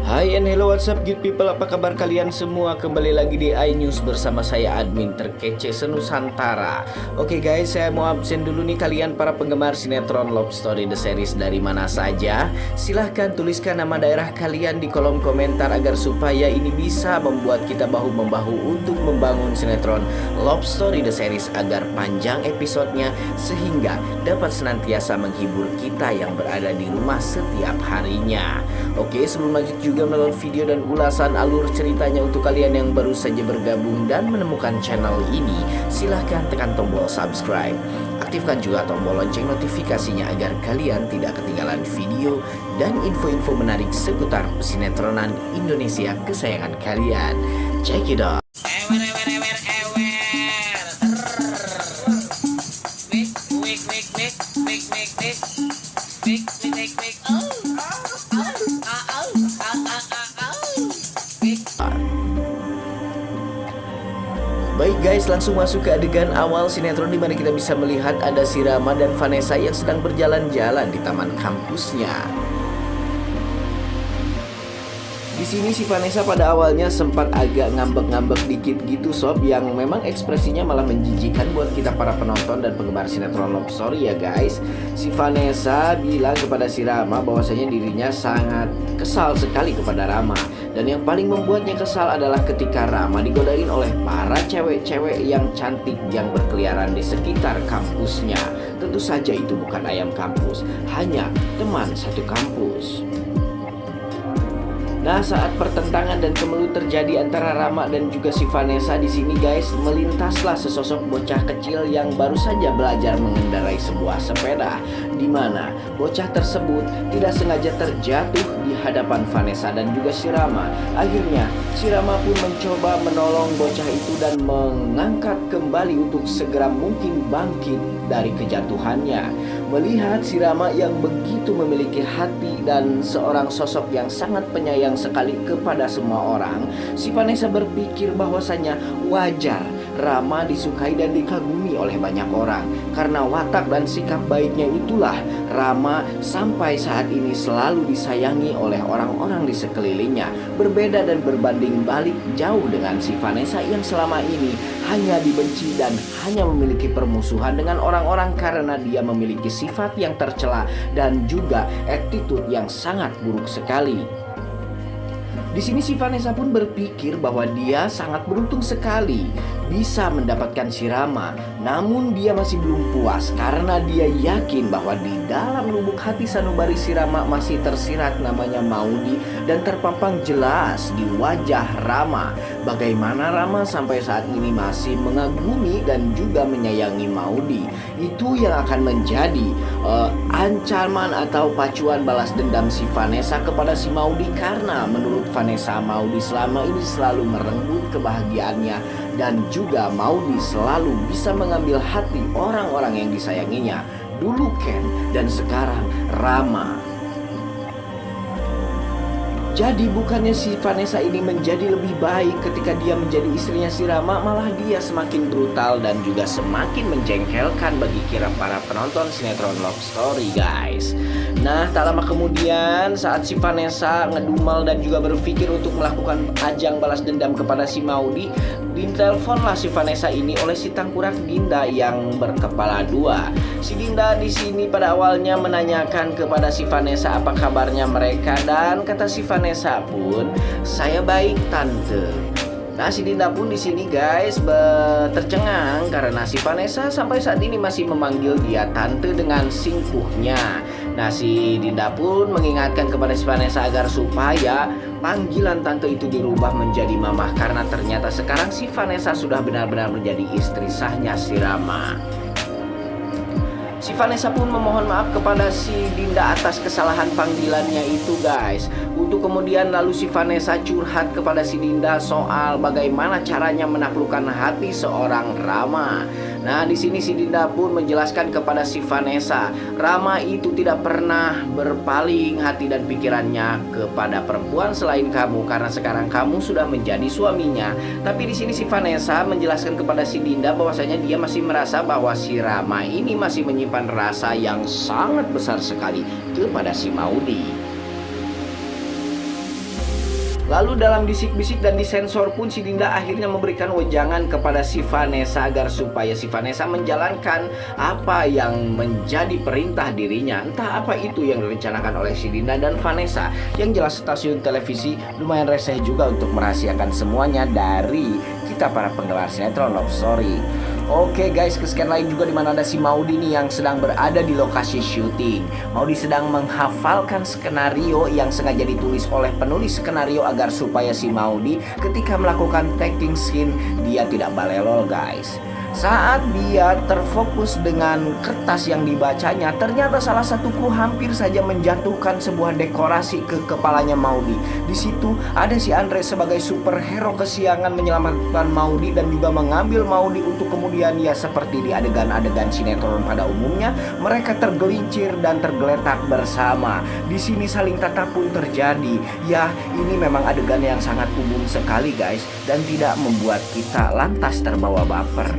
Hai and hello, what's up good people, apa kabar kalian semua? Kembali lagi di iNews bersama saya admin terkece senusantara. Oke guys, saya mau absen dulu nih kalian para penggemar sinetron Love Story The Series dari mana saja. Silahkan tuliskan nama daerah kalian di kolom komentar agar supaya ini bisa membuat kita bahu-membahu untuk membangun sinetron Love Story The Series agar panjang episodenya sehingga dapat senantiasa menghibur kita yang berada di rumah setiap harinya. Oke, sebelum lanjut juga menonton video dan ulasan alur ceritanya untuk kalian yang baru saja bergabung dan menemukan channel ini, silahkan tekan tombol subscribe. Aktifkan juga tombol lonceng notifikasinya agar kalian tidak ketinggalan video dan info-info menarik seputar sinetronan Indonesia kesayangan kalian. Check it out. Baik guys, langsung masuk ke adegan awal sinetron di mana kita bisa melihat ada si Rama dan Vanessa yang sedang berjalan-jalan di taman kampusnya. Di sini si Vanessa pada awalnya sempat agak ngambek-ngambek dikit gitu sob, yang memang ekspresinya malah menjijikan buat kita para penonton dan penggemar sinetron Love Story ya guys. Si Vanessa bilang kepada si Rama bahwasanya dirinya sangat kesal sekali kepada Rama. Dan yang paling membuatnya kesal adalah ketika Rama digodain oleh para cewek-cewek yang cantik yang berkeliaran di sekitar kampusnya. Tentu saja itu bukan ayam kampus, hanya teman satu kampus. Nah, saat pertentangan dan kemelut terjadi antara Rama dan juga si Vanessa di sini guys, melintaslah sesosok bocah kecil yang baru saja belajar mengendarai sebuah sepeda, di mana bocah tersebut tidak sengaja terjatuh di hadapan Vanessa dan juga si Rama. Akhirnya si Rama pun mencoba menolong bocah itu dan mengangkat kembali untuk segera mungkin bangkit dari kejatuhannya. Melihat si Rama yang begitu memiliki hati dan seorang sosok yang sangat penyayang sekali kepada semua orang, si Vanessa berpikir bahwasanya wajar Rama disukai dan dikagumi oleh banyak orang. Karena watak dan sikap baiknya itulah Rama sampai saat ini selalu disayangi oleh orang-orang di sekelilingnya. Berbeda dan berbanding balik jauh dengan si Vanessa yang selama ini hanya dibenci dan hanya memiliki permusuhan dengan orang-orang karena dia memiliki sifat yang tercela dan juga attitude yang sangat buruk sekali. Di sini si Vanessa pun berpikir bahwa dia sangat beruntung sekali bisa mendapatkan si Rama. Namun dia masih belum puas karena dia yakin bahwa di dalam lubuk hati sanubari si Rama masih tersirat namanya Maudi dan terpampang jelas di wajah Rama. Bagaimana Rama sampai saat ini masih mengagumi dan juga menyayangi Maudi. Itu yang akan menjadi ancaman atau pacuan balas dendam si Vanessa kepada si Maudi, karena menurut Vanessa Maudi selama ini selalu merenggut kebahagiaannya dan juga Maudi selalu bisa mengambil hati orang-orang yang disayanginya. Dulu Ken dan sekarang Rama. Jadi bukannya si Vanessa ini menjadi lebih baik ketika dia menjadi istrinya si Rama, malah dia semakin brutal dan juga semakin menjengkelkan bagi kira para penonton sinetron Love Story guys. Nah, tak lama kemudian saat si Vanessa ngedumel dan juga berpikir untuk melakukan ajang balas dendam kepada si Maudi, diteleponlah si Vanessa ini oleh si tangkurak Dinda yang berkepala dua. Si Dinda di sini pada awalnya menanyakan kepada si Vanessa apa kabarnya mereka, dan kata si Vanessa pun, "Saya baik tante." Nah, si Dinda pun di sini guys tercengang karena si Vanessa sampai saat ini masih memanggil dia tante dengan singkuhnya. Nah, si Dinda pun mengingatkan kepada si Vanessa agar supaya panggilan tante itu dirubah menjadi mamah, karena ternyata sekarang si Vanessa sudah benar-benar menjadi istri sahnya si Rama. Si Vanessa pun memohon maaf kepada si Dinda atas kesalahan panggilannya itu guys. Untuk kemudian lalu si Vanessa curhat kepada si Dinda soal bagaimana caranya menaklukkan hati seorang Rama. Nah, di sini si Dinda pun menjelaskan kepada si Vanessa, Rama itu tidak pernah berpaling hati dan pikirannya kepada perempuan selain kamu karena sekarang kamu sudah menjadi suaminya. Tapi di sini si Vanessa menjelaskan kepada si Dinda bahwasanya dia masih merasa bahwa si Rama ini masih menyimpan rasa yang sangat besar sekali kepada si Maudi. Lalu dalam bisik-bisik dan disensor pun si Dinda akhirnya memberikan wejangan kepada si Vanessa agar supaya si Vanessa menjalankan apa yang menjadi perintah dirinya. Entah apa itu yang direncanakan oleh si Dinda dan Vanessa. Yang jelas stasiun televisi lumayan reseh juga untuk merahasiakan semuanya dari kita para penggemar sinetron Love Story. Oke guys, kesekian lain juga dimana ada si Maudy nih yang sedang berada di lokasi syuting. Maudy sedang menghafalkan skenario yang sengaja ditulis oleh penulis skenario agar supaya si Maudy ketika melakukan taking scene dia tidak balelol guys. Saat dia terfokus dengan kertas yang dibacanya, ternyata salah satu kru hampir saja menjatuhkan sebuah dekorasi ke kepalanya Maudy. Di situ ada si Andre sebagai superhero kesiangan menyelamatkan Maudy dan juga mengambil Maudy untuk kemudian ya seperti di adegan-adegan sinetron pada umumnya, mereka tergelincir dan tergeletak bersama. Di sini saling tatap pun terjadi. Ya, ini memang adegan yang sangat umum sekali guys dan tidak membuat kita lantas terbawa baper.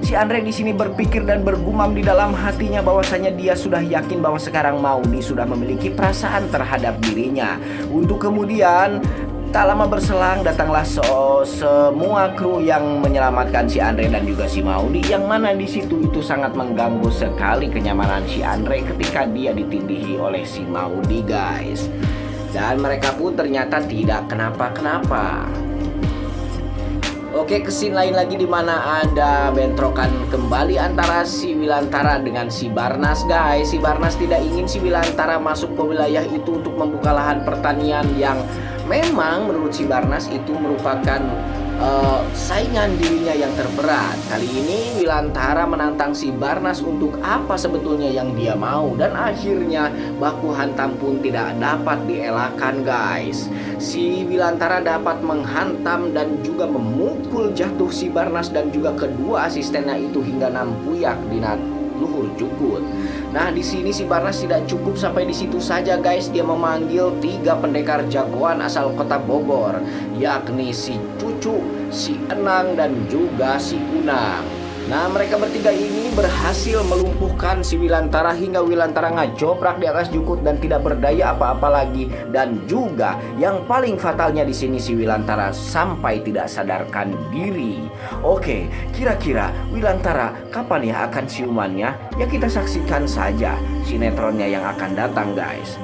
Si Andre di sini berpikir dan bergumam di dalam hatinya bahwasanya dia sudah yakin bahwa sekarang Maudy sudah memiliki perasaan terhadap dirinya. Untuk kemudian tak lama berselang datanglah semua kru yang menyelamatkan si Andre dan juga si Maudy, yang mana di situ itu sangat mengganggu sekali kenyamanan si Andre ketika dia ditindihi oleh si Maudy guys. Dan mereka pun ternyata tidak kenapa-kenapa. Oke, ke scene lain lagi di mana ada bentrokan kembali antara si Wilantara dengan si Barnas guys. Si Barnas tidak ingin si Wilantara masuk ke wilayah itu untuk membuka lahan pertanian yang memang menurut si Barnas itu merupakan saingan dirinya yang terberat. Kali ini Wilantara menantang si Barnas untuk apa sebetulnya yang dia mau, dan akhirnya baku hantam pun tidak dapat dielakkan guys. Si Wilantara dapat menghantam dan juga memukul jatuh si Barnas dan juga kedua asistennya itu hingga nampuyak di luhur jukut. Nah, di sini si Barnas tidak cukup sampai di situ saja guys. Dia memanggil 3 pendekar jagoan asal kota Bogor, yakni si Cucu, si Enang dan juga si Unang. Nah, mereka bertiga ini berhasil melumpuhkan si Wilantara hingga Wilantara ngajoprak di atas jukut dan tidak berdaya apa-apa lagi. Dan juga yang paling fatalnya di sini si Wilantara sampai tidak sadarkan diri. Oke, kira-kira Wilantara kapan ya akan siumannya? Ya kita saksikan saja sinetronnya yang akan datang guys.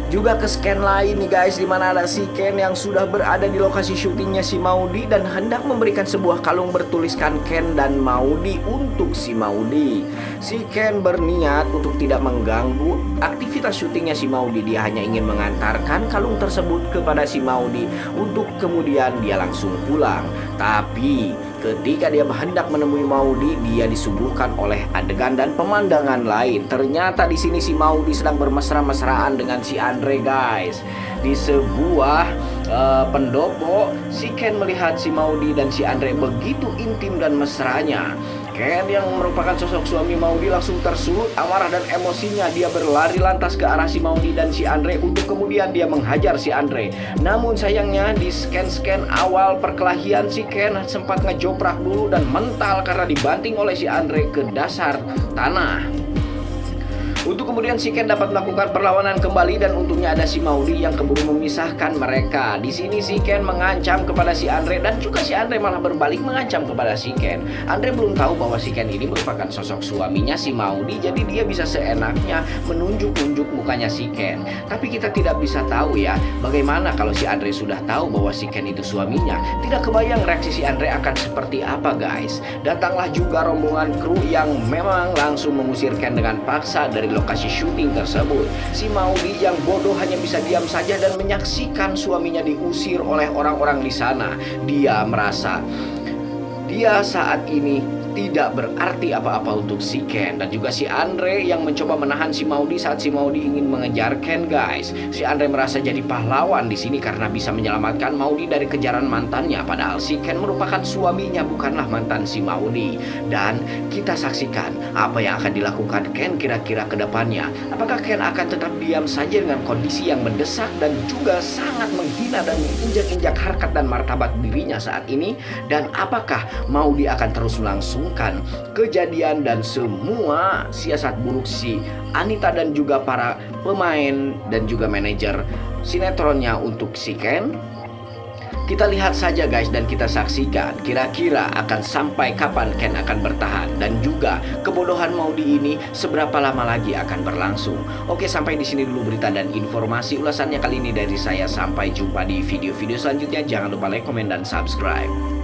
Juga ke scan lain nih guys, dimana ada si Ken yang sudah berada di lokasi syutingnya si Maudy dan hendak memberikan sebuah kalung bertuliskan Ken dan Maudy untuk si Maudy. Si Ken berniat untuk tidak mengganggu aktivitas syutingnya si Maudy. Dia hanya ingin mengantarkan kalung tersebut kepada si Maudy untuk kemudian dia langsung pulang. Tapi ketika dia hendak menemui Maudy, dia disuguhkan oleh adegan dan pemandangan lain. Ternyata di sini si Maudy sedang bermesra-mesraan dengan si Andre guys. Di sebuah pendopo, si Ken melihat si Maudy dan si Andre begitu intim dan mesranya. Ken yang merupakan sosok suami Maudy langsung tersulut amarah dan emosinya. Dia berlari lantas ke arah si Maudy dan si Andre untuk kemudian dia menghajar si Andre. Namun sayangnya di scan awal perkelahian si Ken sempat ngejoprak dulu dan mental karena dibanting oleh si Andre ke dasar tanah. Untuk kemudian si Ken dapat melakukan perlawanan kembali dan untungnya ada si Maudy yang keburu memisahkan mereka. Di sini si Ken mengancam kepada si Andre dan juga si Andre malah berbalik mengancam kepada si Ken. Andre belum tahu bahwa si Ken ini merupakan sosok suaminya si Maudy, jadi dia bisa seenaknya menunjuk-nunjuk mukanya si Ken. Tapi kita tidak bisa tahu ya, bagaimana kalau si Andre sudah tahu bahwa si Ken itu suaminya. Tidak kebayang reaksi si Andre akan seperti apa guys. Datanglah juga rombongan kru yang memang langsung mengusir Ken dengan paksa dari lokasi syuting tersebut. Si Maudy yang bodoh hanya bisa diam saja dan menyaksikan suaminya diusir oleh orang-orang di sana. Dia merasa dia saat ini tidak berarti apa-apa untuk si Ken. Dan juga si Andre yang mencoba menahan si Maudy saat si Maudy ingin mengejar Ken guys. Si Andre merasa jadi pahlawan di sini karena bisa menyelamatkan Maudy dari kejaran mantannya. Padahal si Ken merupakan suaminya, bukanlah mantan si Maudy. Dan kita saksikan apa yang akan dilakukan Ken kira-kira ke depannya. Apakah Ken akan tetap diam saja dengan kondisi yang mendesak dan juga sangat menghina dan menginjak-injak harkat dan martabat dirinya saat ini? Dan apakah mau dia akan terus melangsungkan kejadian dan semua siasat buruk si Anita dan juga para pemain dan juga manajer sinetronnya untuk si Ken? Kita lihat saja guys dan kita saksikan kira-kira akan sampai kapan Ken akan bertahan, dan juga kebodohan Maudy ini seberapa lama lagi akan berlangsung. Oke, sampai di sini dulu berita dan informasi ulasannya kali ini dari saya. Sampai jumpa di video-video selanjutnya. Jangan lupa like, komen, dan subscribe.